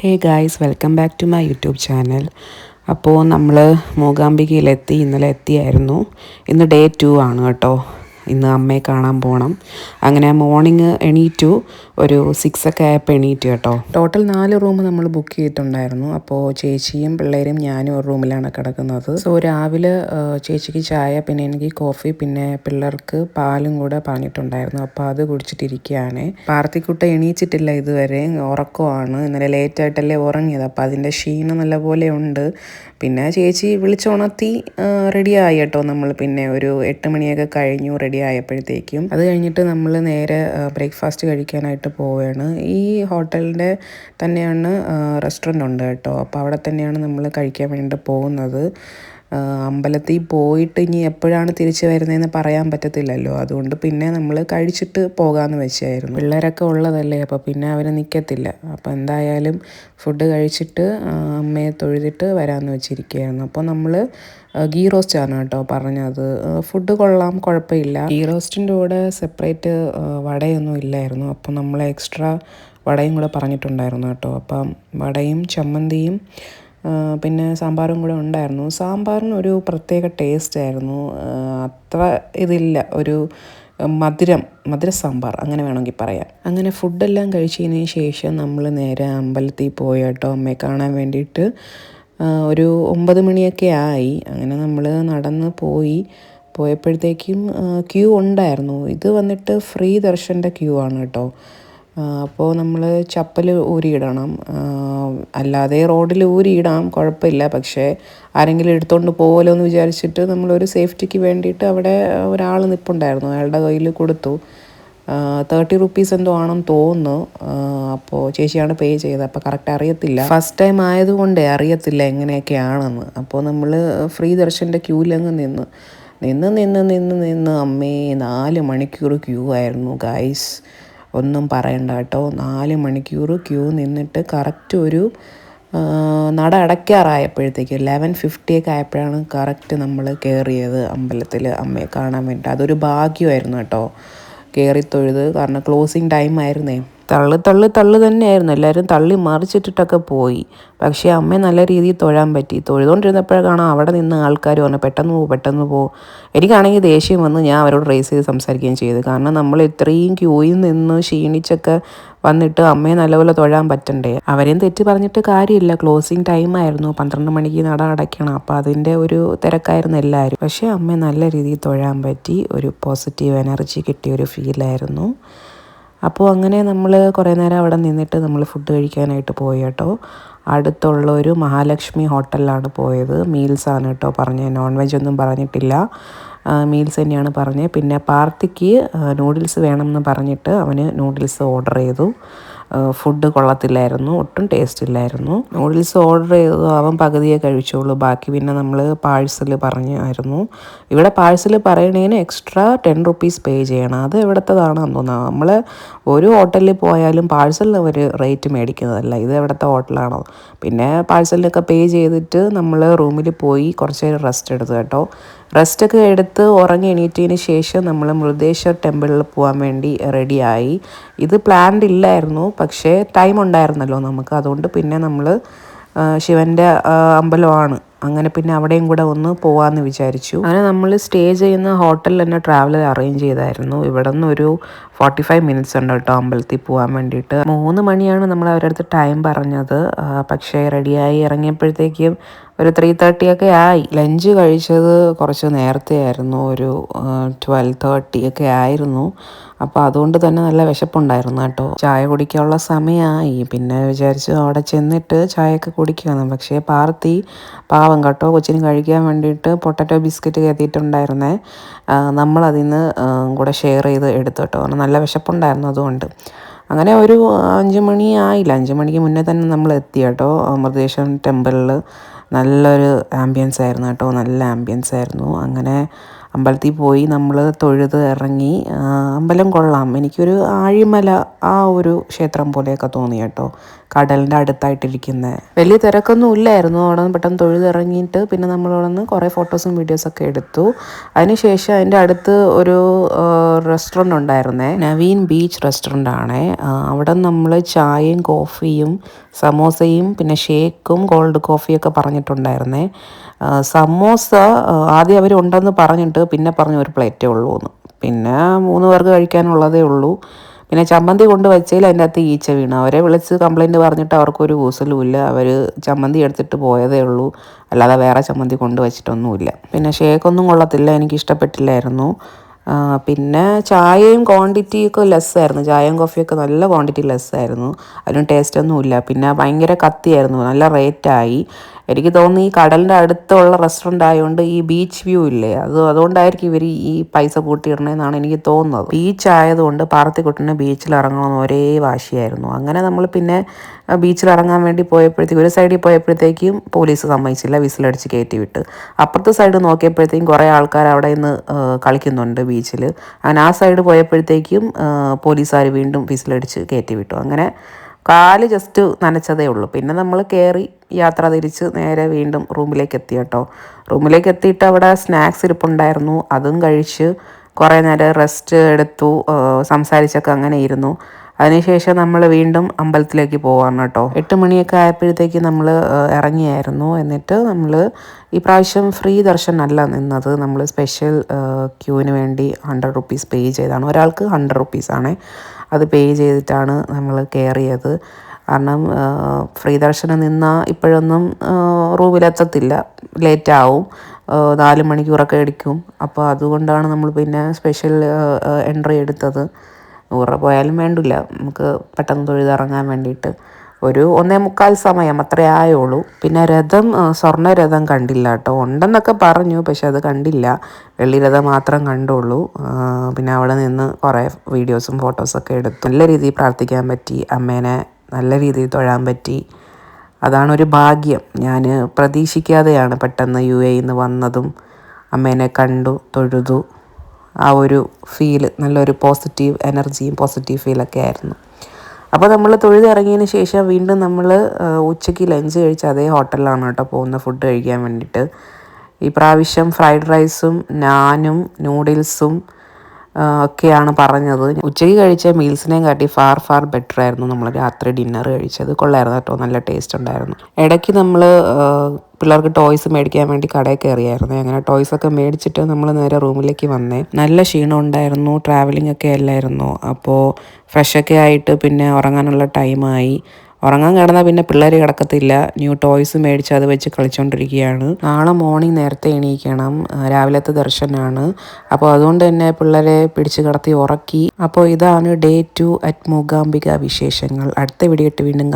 Hey guys, welcome back to my YouTube channel. അപ്പോൾ നമ്മൾ മൂകാംബികയിലെത്തി, ഇന്നലെ എത്തിയായിരുന്നു. ഇന്ന് ഡേ 2 ആണ് കേട്ടോ. ഇന്ന് അമ്മയെ കാണാൻ പോകണം. അങ്ങനെ മോർണിംഗ് എണീറ്റു, ഒരു 6 ഒക്കെ ആയപ്പോൾ എണീറ്റു കേട്ടോ. ടോട്ടൽ 4 റൂം നമ്മൾ ബുക്ക് ചെയ്തിട്ടുണ്ടായിരുന്നു. അപ്പോൾ ചേച്ചിയും പിള്ളേരും ഞാനും ഒരു റൂമിലാണ് കിടക്കുന്നത്. സോ രാവിലെ ചേച്ചിക്ക് ചായ, പിന്നെ എനിക്ക് കോഫി, പിന്നെ പിള്ളേർക്ക് പാലും കൂടെ പറഞ്ഞിട്ടുണ്ടായിരുന്നു. അപ്പോൾ അത് കുടിച്ചിട്ടിരിക്കുകയാണ്. പാർത്തിക്കുട്ട എണീച്ചിട്ടില്ല ഇതുവരെ, ഉറക്കമാണ്. ഇന്നലെ ലേറ്റായിട്ടല്ലേ ഉറങ്ങിയത്, അപ്പോൾ അതിൻ്റെ ക്ഷീണം നല്ലപോലെ ഉണ്ട്. പിന്നെ ചേച്ചി വിളിച്ചുണർത്തി റെഡിയായി കേട്ടോ. നമ്മൾ പിന്നെ ഒരു 8 മണിയൊക്കെ കഴിഞ്ഞു റെഡി ആയപ്പോഴത്തേക്കും. അത് കഴിഞ്ഞിട്ട് നമ്മൾ നേരെ ബ്രേക്ക്ഫാസ്റ്റ് കഴിക്കാനായിട്ട് പോവുകയാണ്. ഈ ഹോട്ടലിൻ്റെ തന്നെയാണ് റെസ്റ്റോറൻ്റ് ഉണ്ട് കേട്ടോ. അപ്പോൾ അവിടെ തന്നെയാണ് നമ്മൾ കഴിക്കാൻ വേണ്ടി പോകുന്നത്. അമ്പലത്തിൽ പോയിട്ട് ഇനി എപ്പോഴാണ് തിരിച്ചു വരുന്നതെന്ന് പറയാൻ പറ്റത്തില്ലല്ലോ. അതുകൊണ്ട് പിന്നെ നമ്മൾ കഴിച്ചിട്ട് പോകാമെന്ന് വെച്ചായിരുന്നു. പിള്ളേരൊക്കെ ഉള്ളതല്ലേ, അപ്പോൾ പിന്നെ അവർ നിൽക്കത്തില്ല. അപ്പോൾ എന്തായാലും ഫുഡ് കഴിച്ചിട്ട് അമ്മയെ തൊഴുതിട്ട് വരാമെന്ന് വെച്ചിരിക്കുകയായിരുന്നു. അപ്പോൾ നമ്മൾ ഗീ റോസ്റ്റാണ് കേട്ടോ പറഞ്ഞത്. ഫുഡ് കൊള്ളാം, കുഴപ്പമില്ല. ഗീ റോസ്റ്റിൻ്റെ കൂടെ സെപ്പറേറ്റ് വടയൊന്നും ഇല്ലായിരുന്നു. അപ്പോൾ നമ്മൾ എക്സ്ട്രാ വടയും കൂടെ പറഞ്ഞിട്ടുണ്ടായിരുന്നു കേട്ടോ. അപ്പം വടയും ചമ്മന്തിയും പിന്നെ സാമ്പാറും കൂടെ ഉണ്ടായിരുന്നു. സാമ്പാറിന് ഒരു പ്രത്യേക ടേസ്റ്റ് ആയിരുന്നു. അത്ര ഇതില്ല, ഒരു മധുര സാമ്പാർ അങ്ങനെ വേണമെങ്കിൽ പറയാം. അങ്ങനെ ഫുഡെല്ലാം കഴിച്ചതിന് ശേഷം നമ്മൾ നേരെ അമ്പലത്തിൽ പോയി കേട്ടോ, അമ്മയെ കാണാൻ വേണ്ടിയിട്ട്. ഒരു 9 മണിയൊക്കെ ആയി. അങ്ങനെ നമ്മൾ നടന്ന് പോയപ്പോഴത്തേക്കും ക്യൂ ഉണ്ടായിരുന്നു. ഇത് വന്നിട്ട് ഫ്രീ ദർശൻ്റെ ക്യൂ ആണ് കേട്ടോ. അപ്പോൾ നമ്മൾ ചപ്പൽ ഊരിയിടണം. അല്ലാതെ റോഡിൽ ഊരിയിടാം, കുഴപ്പമില്ല. പക്ഷേ ആരെങ്കിലും എടുത്തുകൊണ്ട് പോകുമല്ലോ എന്ന് വിചാരിച്ചിട്ട് നമ്മളൊരു സേഫ്റ്റിക്ക് വേണ്ടിയിട്ട് അവിടെ ഒരാൾ നിൽപ്പുണ്ടായിരുന്നു, അയാളുടെ കയ്യിൽ കൊടുത്തു. 30 റുപ്പീസ് എന്തോ ആണെന്ന് തോന്നുന്നു. അപ്പോൾ ചേച്ചിയാണ് പേ ചെയ്തത്. അപ്പോൾ കറക്റ്റ് അറിയത്തില്ല, ഫസ്റ്റ് ടൈം ആയതുകൊണ്ടേ അറിയത്തില്ല എങ്ങനെയൊക്കെയാണെന്ന്. അപ്പോൾ നമ്മൾ ഫ്രീ ദർശൻ്റെ ക്യൂവിലങ്ങ് നിന്ന് അമ്മേ 4 മണിക്കൂർ ക്യൂ ആയിരുന്നു ഗൈസ്. ഒന്നും പറയണ്ട കേട്ടോ. 4 മണിക്കൂർ ക്യൂ നിന്നിട്ട് കറക്റ്റ് ഒരു നട അടയ്ക്കാറായപ്പോഴത്തേക്ക് 11:50 ഒക്കെ ആയപ്പോഴാണ് കറക്റ്റ് നമ്മൾ കയറിയത് അമ്പലത്തിൽ അമ്മയെ കാണാൻ വേണ്ടി. അതൊരു ഭാഗ്യമായിരുന്നു കേട്ടോ, കയറി തൊഴുത്. കാരണം ക്ലോസിങ് ടൈം ആയിരുന്നേ. തള്ളു തന്നെയായിരുന്നു. എല്ലാവരും തള്ളി മറിച്ചിട്ടിട്ടൊക്കെ പോയി. പക്ഷേ അമ്മയെ നല്ല രീതിയിൽ തൊഴാൻ പറ്റി. തൊഴുതുകൊണ്ടിരുന്നപ്പോഴേ കാണാം അവിടെ നിന്ന് ആൾക്കാർ പറഞ്ഞു പെട്ടെന്ന് പോ. എനിക്കാണെങ്കിൽ ദേഷ്യം വന്ന് ഞാൻ അവരോട് റേസ് ചെയ്ത് സംസാരിക്കുകയും ചെയ്തു. കാരണം നമ്മൾ ഇത്രയും ക്യൂയിൽ നിന്ന് ക്ഷീണിച്ചൊക്കെ വന്നിട്ട് അമ്മയെ നല്ലപോലെ തൊഴാൻ പറ്റണ്ടേ. അവരെയും തെറ്റ് പറഞ്ഞിട്ട് കാര്യമില്ല, ക്ലോസിങ് ടൈം ആയിരുന്നു. 12 മണിക്ക് നട അടയ്ക്കണം. അപ്പോൾ അതിൻ്റെ ഒരു തിരക്കായിരുന്നു എല്ലാവരും. പക്ഷേ അമ്മയെ നല്ല രീതിയിൽ തൊഴാൻ പറ്റി. ഒരു പോസിറ്റീവ് എനർജി കിട്ടിയ ഒരു ഫീലായിരുന്നു. അപ്പോൾ അങ്ങനെ നമ്മൾ കുറേ നേരം അവിടെ നിന്നിട്ട് നമ്മൾ ഫുഡ് കഴിക്കാനായിട്ട് പോയി കേട്ടോ. അടുത്തുള്ള ഒരു മഹാലക്ഷ്മി ഹോട്ടലിലാണ് പോയത്. മീൽസാണ് കേട്ടോ പറഞ്ഞത്, നോൺ വെജ് ഒന്നും പറഞ്ഞിട്ടില്ല, മീൽസ് തന്നെയാണ് പറഞ്ഞത്. പിന്നെ പാർത്തിക്ക് നൂഡിൽസ് വേണമെന്ന് പറഞ്ഞിട്ട് അവന് നൂഡിൽസ് ഓർഡർ ചെയ്തു. ഫുഡ് കൊള്ളത്തില്ലായിരുന്നു, ഒട്ടും ടേസ്റ്റ് ഇല്ലായിരുന്നു. നൂഡിൽസ് ഓർഡർ ചെയ്തു, അവൻ പകുതിയെ കഴിച്ചോളൂ, ബാക്കി പിന്നെ നമ്മൾ പാഴ്സൽ പറഞ്ഞായിരുന്നു. ഇവിടെ പാഴ്സൽ പറയണതിന് എക്സ്ട്രാ 10 റുപ്പീസ് പേ ചെയ്യണം. അത് എവിടത്തതാണെന്ന് തോന്നുന്നു. നമ്മൾ ഒരു ഹോട്ടലിൽ പോയാലും പാഴ്സലിന് ഒരു റേറ്റ് മേടിക്കുന്നതല്ല. ഇത് എവിടുത്തെ ഹോട്ടലാണോ. പിന്നെ പാഴ്സലിനൊക്കെ പേ ചെയ്തിട്ട് നമ്മൾ റൂമിൽ പോയി കുറച്ച് നേരം റെസ്റ്റ് എടുത്തു കേട്ടോ. റെസ്റ്റൊക്കെ എടുത്ത് ഉറങ്ങി എണീറ്റതിന് ശേഷം നമ്മൾ മൃദേശ്വർ ടെമ്പിളിൽ പോകാൻ വേണ്ടി റെഡിയായി. ഇത് പ്ലാൻഡ് ഇല്ലായിരുന്നു, പക്ഷേ ടൈം ഉണ്ടായിരുന്നല്ലോ നമുക്ക്. അതുകൊണ്ട് പിന്നെ നമ്മൾ ശിവൻ്റെ അമ്പലമാണ്, അങ്ങനെ പിന്നെ അവിടെയും കൂടെ ഒന്ന് പോകാമെന്ന് വിചാരിച്ചു. അങ്ങനെ നമ്മൾ സ്റ്റേ ചെയ്യുന്ന ഹോട്ടലിൽ തന്നെ ട്രാവലർ അറേഞ്ച് ചെയ്തായിരുന്നു. ഇവിടെ നിന്ന് ഒരു 45 മിനിറ്റ്സ് ഉണ്ട് കേട്ടോ അമ്പലത്തിൽ പോകാൻ വേണ്ടിയിട്ട്. 3 മണിയാണ് നമ്മൾ അവരുടെ അടുത്ത് ടൈം പറഞ്ഞത്. പക്ഷേ റെഡിയായി ഇറങ്ങിയപ്പോഴത്തേക്കും ഒരു 3:30 ഒക്കെ ആയി. ലഞ്ച് കഴിച്ചത് കുറച്ച് നേരത്തെ ആയിരുന്നു, ഒരു 12:30 ഒക്കെ ആയിരുന്നു. അപ്പോൾ അതുകൊണ്ട് തന്നെ നല്ല വിശപ്പുണ്ടായിരുന്നു കേട്ടോ. ചായ കുടിക്കാനുള്ള സമയമായി. പിന്നെ വിചാരിച്ചു അവിടെ ചെന്നിട്ട് ചായയൊക്കെ കുടിക്കുകയാണ്. പക്ഷേ പാർത്തി പാവം കേട്ടോ, കൊച്ചിന് കഴിക്കാൻ വേണ്ടിയിട്ട് പൊട്ടറ്റോ ബിസ്ക്കറ്റ് കയറ്റിയിട്ടുണ്ടായിരുന്നേ. നമ്മളതിൽ നിന്ന് കൂടെ ഷെയർ ചെയ്ത് എടുത്തു കേട്ടോ, കാരണം നല്ല വിശപ്പുണ്ടായിരുന്നു അതുകൊണ്ട്. അങ്ങനെ ഒരു 5 മണി ആയില്ല, 5 മണിക്ക് മുന്നേ തന്നെ നമ്മൾ എത്തി കേട്ടോ മൃദേശ്വരം ടെമ്പിളിൽ. നല്ലൊരു ആംബിയൻസ് ആയിരുന്നു കേട്ടോ, നല്ല ആംബിയൻസ് ആയിരുന്നു. അങ്ങനെ അമ്പലത്തിൽ പോയി നമ്മൾ തൊഴുത് ഇറങ്ങി. അമ്പലം കൊള്ളാം. എനിക്കൊരു ആഴിമല ആ ഒരു ക്ഷേത്രം പോലെയൊക്കെ തോന്നി കേട്ടോ. കടലിൻ്റെ അടുത്തായിട്ടിരിക്കുന്നത്. വലിയ തിരക്കൊന്നും ഇല്ലായിരുന്നു. അവിടെ നിന്ന് പെട്ടെന്ന് തൊഴുതിറങ്ങിയിട്ട് പിന്നെ നമ്മളവിടെ നിന്ന് കുറേ ഫോട്ടോസും വീഡിയോസൊക്കെ എടുത്തു. അതിനുശേഷം അതിൻ്റെ അടുത്ത് ഒരു റെസ്റ്റോറൻറ്റ് ഉണ്ടായിരുന്നേ, നവീൻ ബീച്ച് റെസ്റ്റോറൻ്റ് ആണേ. അവിടെ നമ്മൾ ചായയും കോഫിയും സമോസയും പിന്നെ ഷേക്കും കോൾഡ് കോഫിയൊക്കെ പറഞ്ഞിട്ടുണ്ടായിരുന്നേ. സമോസ ആദ്യം അവർ ഉണ്ടെന്ന് പറഞ്ഞിട്ട് പിന്നെ പറഞ്ഞു ഒരു പ്ലേറ്റേ ഉള്ളൂ എന്ന്. പിന്നെ 3 പേർക്ക് കഴിക്കാനുള്ളതേ ഉള്ളൂ. പിന്നെ ചമ്മന്തി കൊണ്ട് വെച്ചതിൽ അതിൻ്റെ അകത്ത് ഈച്ച വീണു. അവരെ വിളിച്ച് കംപ്ലയിൻറ്റ് പറഞ്ഞിട്ട് അവർക്കൊരു കൂസലുമില്ല. അവർ ചമ്മന്തി എടുത്തിട്ട് പോയതേ ഉള്ളൂ, അല്ലാതെ വേറെ ചമ്മന്തി കൊണ്ട് വെച്ചിട്ടൊന്നുമില്ല. പിന്നെ ഷേക്കൊന്നും കൊള്ളത്തില്ല, എനിക്കിഷ്ടപ്പെട്ടില്ലായിരുന്നു. പിന്നെ ചായയും ക്വാണ്ടിറ്റിയൊക്കെ ലെസ്സായിരുന്നു. ചായയും കോഫിയൊക്കെ നല്ല ക്വാണ്ടിറ്റി ലെസ്സായിരുന്നു. അതിനും ടേസ്റ്റൊന്നുമില്ല. പിന്നെ ഭയങ്കര കത്തിയായിരുന്നു, നല്ല റേറ്റായി. എനിക്ക് തോന്നുന്നു ഈ കടലിൻ്റെ അടുത്തുള്ള റെസ്റ്റോറൻ്റ് ആയതുകൊണ്ട് ഈ ബീച്ച് വ്യൂ ഇല്ലേ, അതുകൊണ്ടായിരിക്കും ഇവർ ഈ പൈസ കൂട്ടിയിടണമെന്നാണ് എനിക്ക് തോന്നുന്നത്. ബീച്ച് ആയതുകൊണ്ട് പാർത്തിക്കുട്ടന് ബീച്ചിൽ ഇറങ്ങണമെന്ന് ഒരേ വാശിയായിരുന്നു. അങ്ങനെ നമ്മൾ പിന്നെ ബീച്ചിൽ ഇറങ്ങാൻ വേണ്ടി പോയപ്പോഴത്തേക്കും ഒരു സൈഡിൽ പോയപ്പോഴത്തേക്കും പോലീസ് സമ്മതിച്ചില്ല, വിസിലടിച്ച് കയറ്റി വിട്ട്. അപ്പുറത്തെ സൈഡ് നോക്കിയപ്പോഴത്തേക്കും കുറേ ആൾക്കാർ അവിടെ നിന്ന് കളിക്കുന്നുണ്ട് ബീച്ചിൽ. അങ്ങനെ ആ സൈഡ് പോയപ്പോഴത്തേക്കും പോലീസുകാർ വീണ്ടും വിസിലടിച്ച് കയറ്റി വിട്ടു. അങ്ങനെ കാല് ജസ്റ്റ് നനച്ചതേ ഉള്ളൂ. പിന്നെ നമ്മൾ കയറി യാത്ര തിരിച്ച് നേരെ വീണ്ടും റൂമിലേക്ക് എത്തി കേട്ടോ. റൂമിലേക്ക് എത്തിയിട്ട് അവിടെ സ്നാക്സ് ഇരിപ്പുണ്ടായിരുന്നു, അതും കഴിച്ച് കുറേ നേരം റെസ്റ്റ് എടുത്തു, സംസാരിച്ചൊക്കെ അങ്ങനെ ഇരുന്നു. അതിനുശേഷം നമ്മൾ വീണ്ടും അമ്പലത്തിലേക്ക് പോവാണ് കേട്ടോ. 8 മണിയൊക്കെ ആയപ്പോഴത്തേക്ക് നമ്മൾ ഇറങ്ങിയായിരുന്നു. എന്നിട്ട് നമ്മൾ ഈ പ്രാവശ്യം ഫ്രീ ദർശനമല്ല നിന്നത്, നമ്മൾ സ്പെഷ്യൽ ക്യൂവിന് വേണ്ടി 100 റുപ്പീസ് പേ ചെയ്താണ്. ഒരാൾക്ക് 100 റുപ്പീസാണ്. അത് പേ ചെയ്തിട്ടാണ് നമ്മൾ കയറിയത്. കാരണം ഫ്രീ ദർശനം നിന്നാൽ ഇപ്പോഴൊന്നും റൂമിലെത്തത്തില്ല, ലേറ്റാവും, 4 മണിക്കൂറൊക്കെ എടുക്കും. അപ്പോൾ അതുകൊണ്ടാണ് നമ്മൾ പിന്നെ സ്പെഷ്യൽ എൻട്രി എടുത്തത്. 100 രൂപ പോയാലും വേണ്ടില്ല, നമുക്ക് പെട്ടെന്ന് തൊഴുതിറങ്ങാൻ വേണ്ടിയിട്ട്. ഒരു 1:45 സമയം അത്രേ ആയുള്ളൂ. പിന്നെ രഥം, സ്വർണ്ണ രഥം കണ്ടില്ല കേട്ടോ. ഉണ്ടെന്നൊക്കെ പറഞ്ഞു, പക്ഷെ അത് കണ്ടില്ല. വെള്ളി രഥം മാത്രം കണ്ടുള്ളൂ. പിന്നെ അവിടെ നിന്ന് കുറേ വീഡിയോസും ഫോട്ടോസൊക്കെ എടുത്തു. നല്ല രീതിയിൽ പ്രാർത്ഥിക്കാൻ പറ്റി, അമ്മേനെ നല്ല രീതിയിൽ തൊഴാൻ പറ്റി. അതാണൊരു ഭാഗ്യം. ഞാൻ പ്രതീക്ഷിക്കാതെയാണ് പെട്ടെന്ന് UAE നിന്ന് വന്നതും അമ്മേനെ കണ്ടു, തൊഴുതു. ആ ഒരു ഫീല്, നല്ലൊരു പോസിറ്റീവ് എനർജിയും പോസിറ്റീവ് ഫീലൊക്കെ ആയിരുന്നു. അപ്പോൾ നമ്മൾ തൊഴുതിറങ്ങിയതിന് ശേഷം വീണ്ടും നമ്മൾ ഉച്ചയ്ക്ക് ലഞ്ച് കഴിച്ച അതേ ഹോട്ടലിലാണ് കേട്ടോ പോകുന്ന ഫുഡ് കഴിക്കാൻ വേണ്ടിയിട്ട്. ഈ പ്രാവശ്യം ഫ്രൈഡ് റൈസും നാനും നൂഡിൽസും ഒക്കെയാണ് പറഞ്ഞത്. ഉച്ചയ്ക്ക് കഴിച്ച മീൽസിനെയും കാട്ടി ഫാർ ബെറ്റർ ആയിരുന്നു നമ്മൾ രാത്രി ഡിന്നർ കഴിച്ചത്. കൊള്ളായിരുന്നു കേട്ടോ, നല്ല ടേസ്റ്റ് ഉണ്ടായിരുന്നു. ഇടയ്ക്ക് നമ്മൾ പിള്ളേർക്ക് ടോയ്സ് മേടിക്കാൻ വേണ്ടി കടയിൽ കയറിയായിരുന്നു. അങ്ങനെ ടോയ്സൊക്കെ മേടിച്ചിട്ട് നമ്മൾ നേരെ റൂമിലേക്ക് വന്നേ. നല്ല ക്ഷീണം ഉണ്ടായിരുന്നു, ട്രാവലിംഗ് ഒക്കെ അല്ലായിരുന്നു. അപ്പോൾ ഫ്രഷൊക്കെ ആയിട്ട് പിന്നെ ഉറങ്ങാനുള്ള ടൈമായി. ഉറങ്ങാൻ കിടന്നാൽ പിന്നെ പിള്ളേർ കിടക്കത്തില്ല. ന്യൂ ടോയ്സ് മേടിച്ച് അത് വെച്ച് കളിച്ചുകൊണ്ടിരിക്കുകയാണ്. നാളെ മോർണിംഗ് നേരത്തെ എണീക്കണം, രാവിലത്തെ ദർശനമാണ്. അപ്പോൾ അതുകൊണ്ട് തന്നെ പിള്ളേരെ പിടിച്ച് കിടത്തി ഉറക്കി. അപ്പോൾ ഇതാണ് ഡേ 2 അറ്റ് മൂകാംബിക വിശേഷങ്ങൾ. അടുത്ത വീഡിയോ ഇട്ട് വീണ്ടും